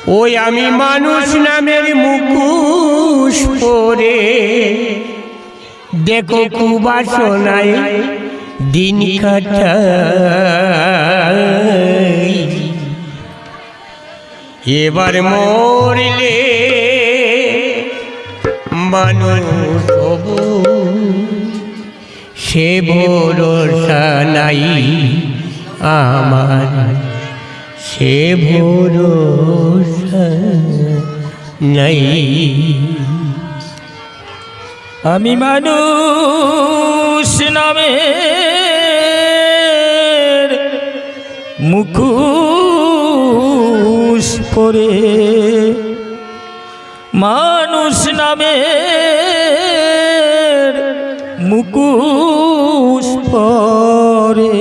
ওই আমি মানুষ নামের মুখোশ পরে দেখো কুবাসনায় দিন কাটাই। এবার মরলে মানুষ হব সে ভরসা নাই আমার, সে ভরসা নাই। আমি মানুষ নামের মুখোশ পরে, মানুষ নামের মুখোশ পরে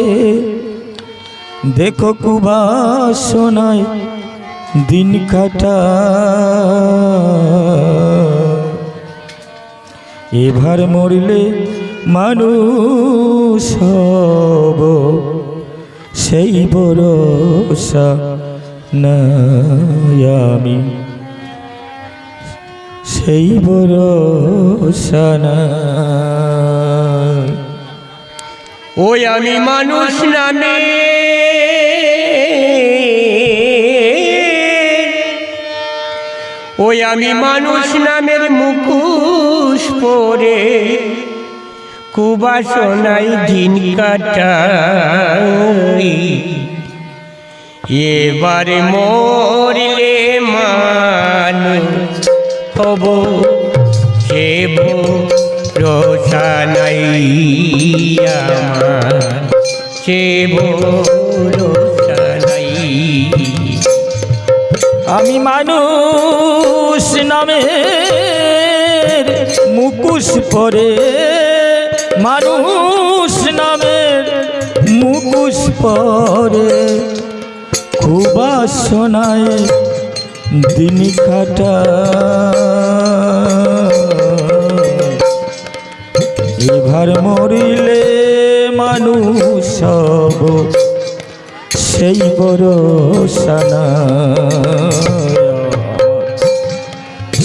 দেখো কুবাসনায় দিন কাটা। এবার মরলে মানুষ হব সেই ভরসা নাই আমি, সেই ভরসা নাই। ওই আমি মানুষ নামে ওই আমি মানুষ নামের মুখোশ পরে কুবাসনায় দিন কাটাই। এবারে মরলে মানুষ হব সে ভরসা নাই আমার, সে ভরসা নাই। আমি মানুষ নামের মুখোশ পরে, মানুষ নামের মুখোশ পরে কুবাসনায় দিন কাটা। এবার মরিলে মানুষ হব সেই ভরসা নাই,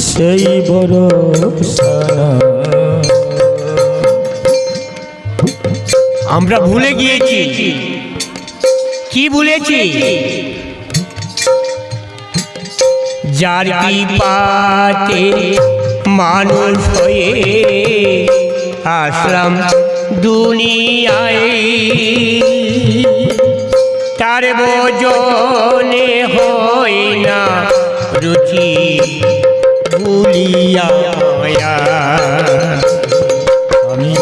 সেই ভরসা নাই। আমরা ভুলে গিয়েছি, কি ভুলেছি? যার কৃপাতে মানুষ হয়ে আসলাম দুনিয়ায়, তার ভোজনে হয় না রুচি ভুলিয়া। আমি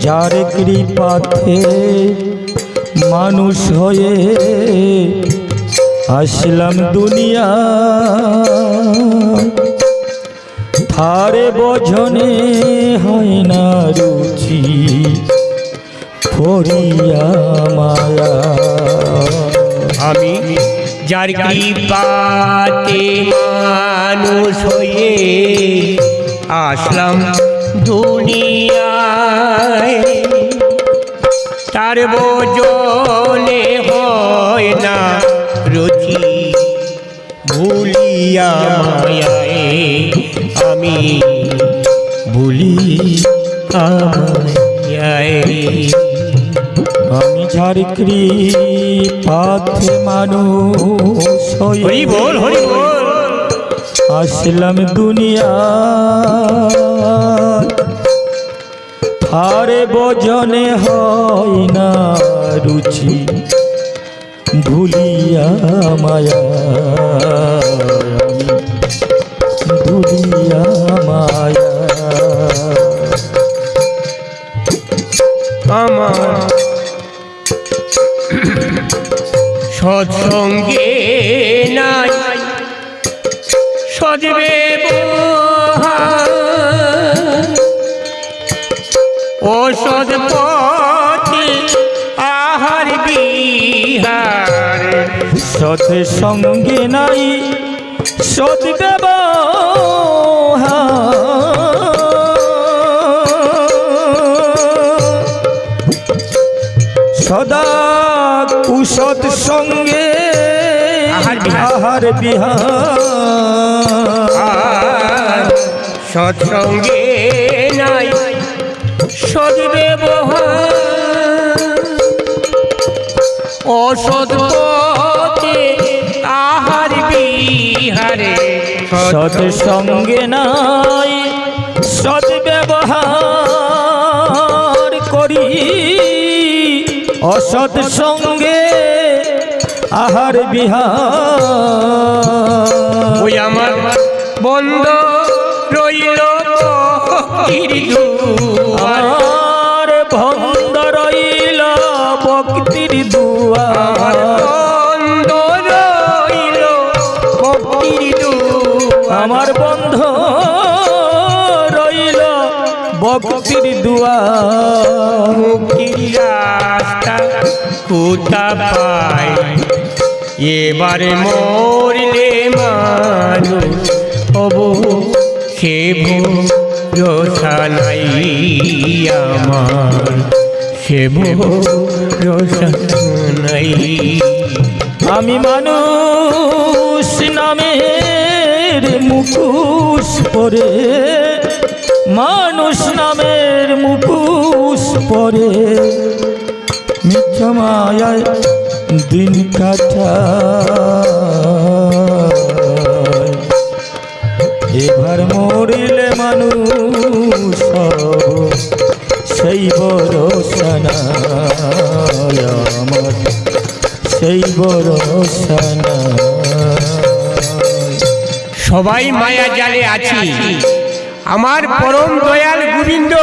যার কৃপাতে মানুষ হয়ে আসলাম দুনিয়া, তারে ভোজনে হয় না রুচি ভরিয়া মায়া। আমি যার কৃপাতে মানুষ হয়ে আসলাম দুনিয়ায়, তার ভোজনে হয় না রুচি ভুলিয়া মায়ায়। আমি ভুলি মায়ায়। আমি যার কৃপাতে মানুষ হয়ে হরি বল, হরি বল, আসলাম দুনিয়া, তারে ভোজনে হয় না রুচি ভুলিয়া মায়া। ভুলিয়া মায়া আমার সৎসঙ্গে নাই সদ্ব্যবহার, ও সৎপথে আহার বিহার। সৎসঙ্গে নাই সদ্ব্যবহার, সদা কুসৎ সঙ্গে আহার আহার বিহার সৎসঙ্গে নাই সৎ ব্যবহার, অসৎ পথে আহার বিহারে সৎ সঙ্গে নাই সৎ ব্যবহার করি, অসৎ সঙ্গে আহার বিহার। ওই আমার বন্ধ রইল ভক্তির দুয়ার, আর বন্ধ রইল ভক্তির দুয়ার, বন্ধ রইল ভক্তির দুয়ার, আমার বন্ধ রইল ভক্তির দুয়ার। মুক্তির রাস্তা কোথা পাই, এবারে মরলে মানুষ হব সে ভরসা নাই আমার, সে ভরসা নাই। আমি মানুষ নামের মুখোশ পরে, মানুষ নামের মুখোশ পরে মিথ্যা মায়ায় দিন কাটায়। এবার মরিলে মানুষ হব সেই ভরসা নাই আমার, সেই ভরসা নাই। সবাই মায়া জালে আছি, আমার পরম দয়াল গোবিন্দ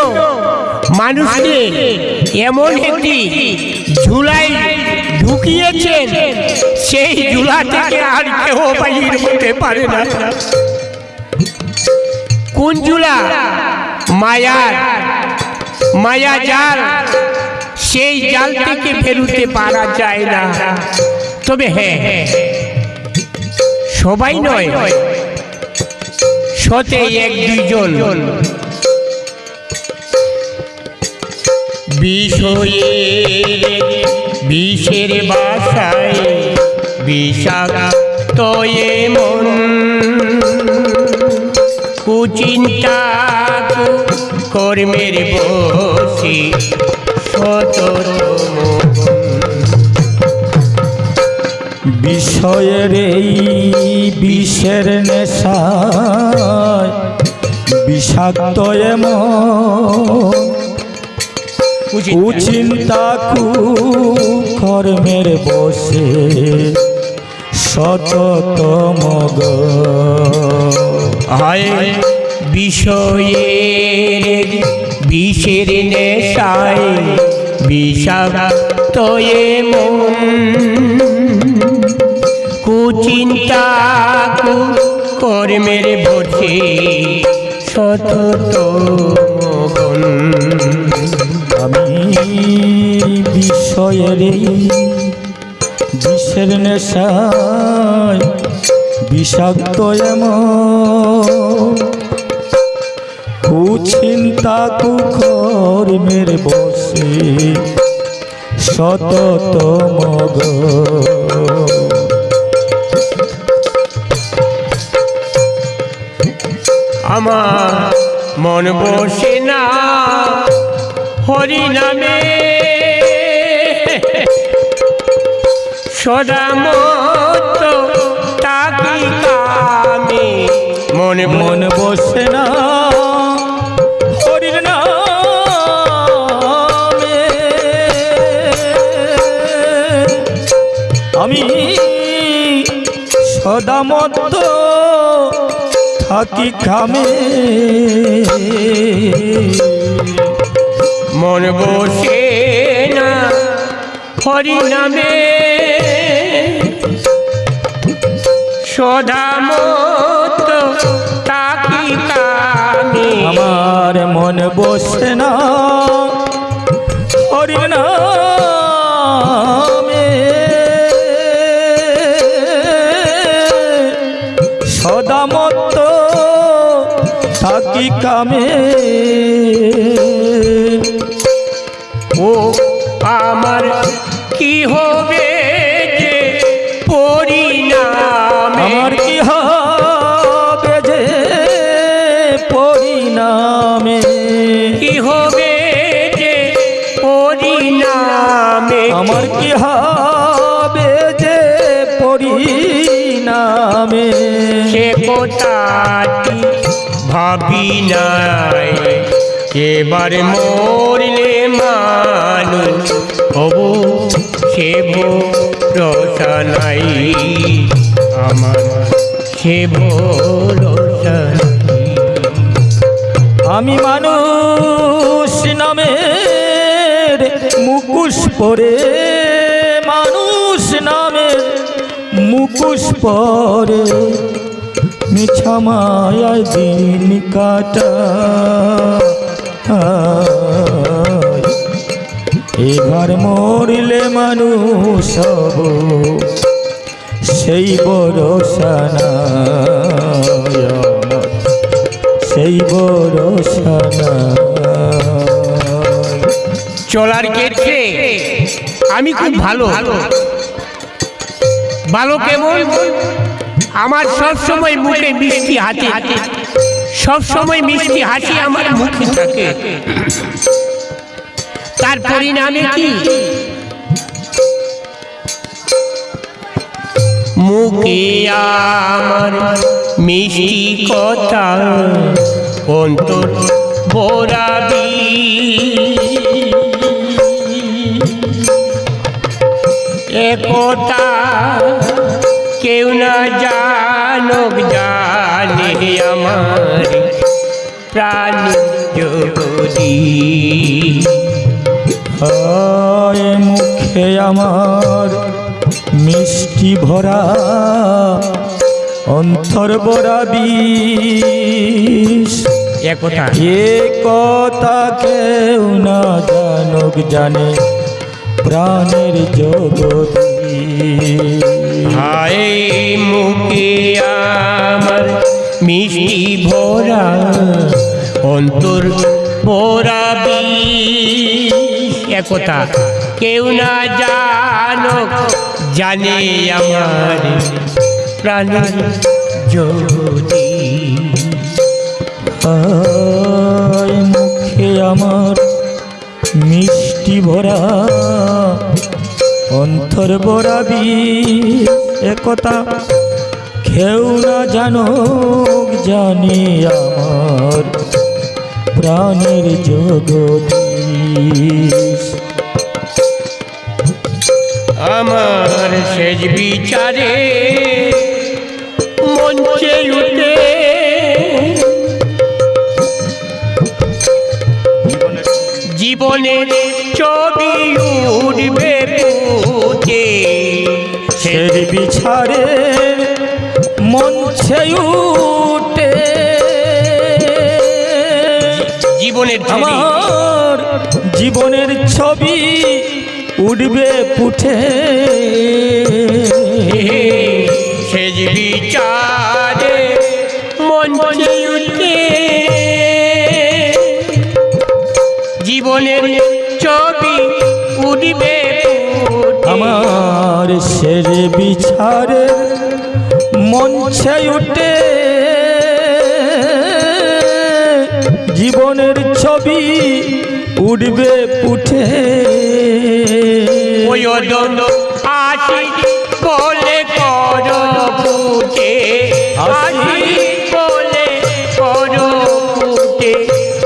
মানুষকে এমন একটি ঝুলাই ঢুকিয়েছেন, সেই ঝুলা থেকে আর কেউ বাইর হতে পারে না। কোন ঝুলা? মায়ার, মায়া জাল, সেই জাল থেকে বেরোতে পারা যায় না। তবে হ্যাঁ, সবাই নয়, শতে এক দুইজন বিষের বাসায় বিষাক্ত মন, কুচিন্তা কর্মের বসি শততম বিষয়ের এই বিষের নেশায় বিষাক্ত এমন, কুচিন্তা কর্মের বসে শততম হয় বিষয়ের বিষের নেশায় বিষাক্ত মন, কুচিন্তা কর্মের বসে শততম। আমি বিষয়ের বিষের নেশায় বিষাক্ত এমন, কুচিন্তা কর্মের বসে শততম আমার মন বসে না হরি নামে, সদা মত তাকি কামে, মন মন বসে না হরির নামে, আমি সদা মত থাকি কামে। মন বসে না হরি নামে, সদা মত তাকি কামে, আমার মন বসে না হরির নামে, সদা মত থাকি কামে। ও আমার কি হবে যে পরিণাম পরিণামে আমার কি হবে যে পরিণামে কি হবে যে পরিণামে আমার কি হবে যে পরিণামে সে কথাটি ভাবি নাই এবার মরলে মানুষ হবো সে ভরসা নাই আমার সে ভরসা নাই। আমি মানুষ নামের মুখোশ পরে মানুষ নামের মুখোশ পরে মিছা মায়ায় দিন কাটা এবার মরিলে মানুষ হব সেই ভরসা নাই আমার, সেই ভরসা নাই। চলার ক্ষেত্রে আমি খুব ভালো ভালো কেমন আমার সব সময় মুখে মিষ্টি হাসি সব সময় মিষ্টি হাসি আমার মুখে থাকে তার পরিণামে কি মুখে আমার মিষ্টি কথা অন্তর বোরাবি একতা কেউ না জানুক জানে আমার প্রাণ জগদী হায় মুখে আমার মিষ্টি ভরা অন্তর ভরা বিষ একতা এ কথা কেউ না জানুক জানে প্রাণের জগতি হায় মুখে আমার মিষ্টি ভরা অন্তর ভরা বিষ একতা কেউ না জানুক জানে আমার প্রাণ জগদী হায় মুখে আমার মিষ্টি ভরা অন্তর ভরা বিষ একথা কেউ না জানুক জানি আমার প্রাণের জগদীশ আমার শেষ বিচারে মঞ্চে উঠে জীবনের ছবি উঠবে ফুটে শেষ বিচারে মঞ্চে উঠে জীবনের ছবি আমার জীবনের ছবি উঠবে পুঠে শেষ বিচারে মঞ্চে উঠে জীবনের ছবি উঠবে ফুটে। আমার শেষ বিচারে মঞ্চে উঠে জীবনের ছবি উঠবে পুঠে ওই অদন্দ আসি বলে কর ফুটে আসি বলে কর ফুটে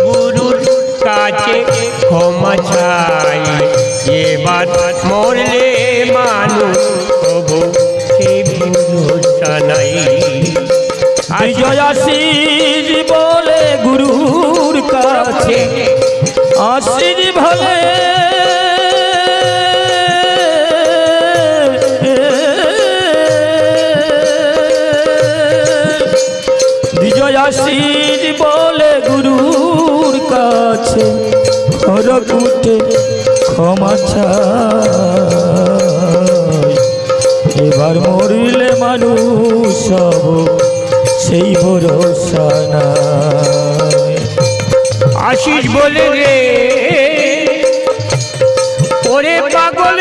গুরুর কাছে ক্ষমা চাই এবার মরলে মানুষ হবো সে ভরসা নাই বিজয় আশিস বলে গুরুর কাছে আশিস ভালে বিজয় আশিস বলে গুরুর কাছে খড়কুটে ক্ষমা চাই এবার মরিলে মানুষ হব সেই ভরসা নাই আশিস বলে রে ওরে পাগল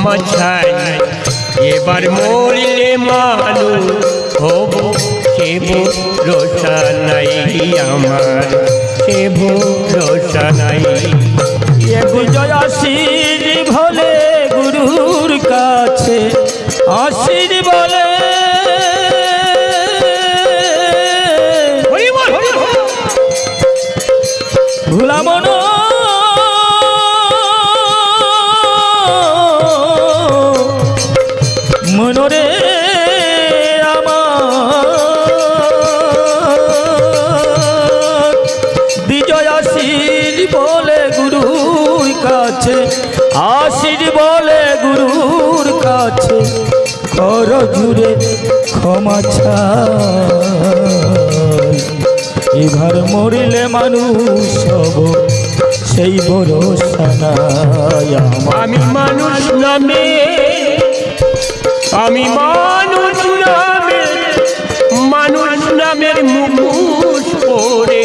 ক্ষমা চাই এবার মরলে মানুষ হব সে ভরসা নাই আমার সে ভরসা নাই বিজয় আশির ভোলে গুরুর কাছে আশির বলে ভুলামন মনরে আমার বিজয় আশির বলে গুরুর কাছে আশির বলে গুরুর কাছে কর জুড়ে ক্ষমা চাই এবার মরিলে মানুষ হব সেই ভরসা নাই আমার আমি মানুষ নামে আমি মানুষ নামের মুখোশ পরে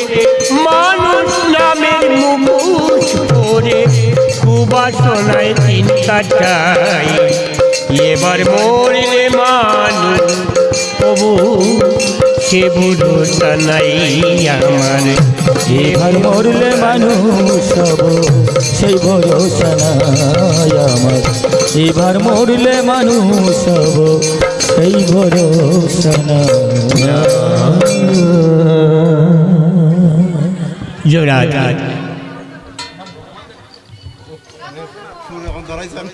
মানুষ নামের মুখোশ পরে কুবাসনায় চিন্তাটাই এবার মরলে মানুষ তবু সে ভরসা নাই আমার এবার মরলে মানুষ হব সেই ভরসা নাই আমার এবার মরলে মানুষ হব সেই ভরসা নাই জোড়া এখন দাঁড়াইছেন